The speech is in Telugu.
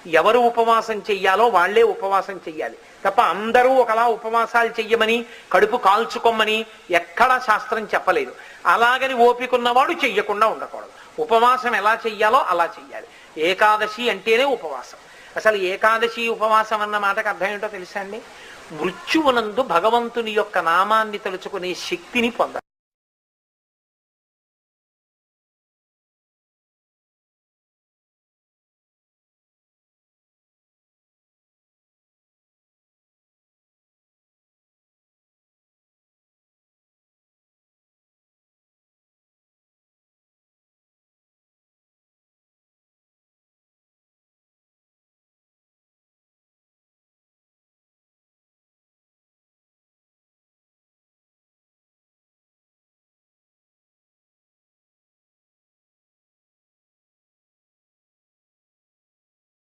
ఎవరు ఉపవాసం చెయ్యాలో వాళ్లే ఉపవాసం చెయ్యాలి తప్ప అందరూ ఒకలా ఉపవాసాలు చెయ్యమని కడుపు కాల్చుకోమని ఎక్కడా శాస్త్రం చెప్పలేదు. అలాగని ఓపికన్నవాడు చెయ్యకుండా ఉండకూడదు. ఉపవాసం ఎలా చెయ్యాలో అలా చెయ్యాలి. ఏకాదశి అంటేనే ఉపవాసం. అసలు ఏకాదశి ఉపవాసం అన్న మాటకు అర్థం ఏంటో తెలుసా అండి? మృత్యువునందు భగవంతుని యొక్క నామాన్ని తలుచుకునే శక్తిని పొందాలి.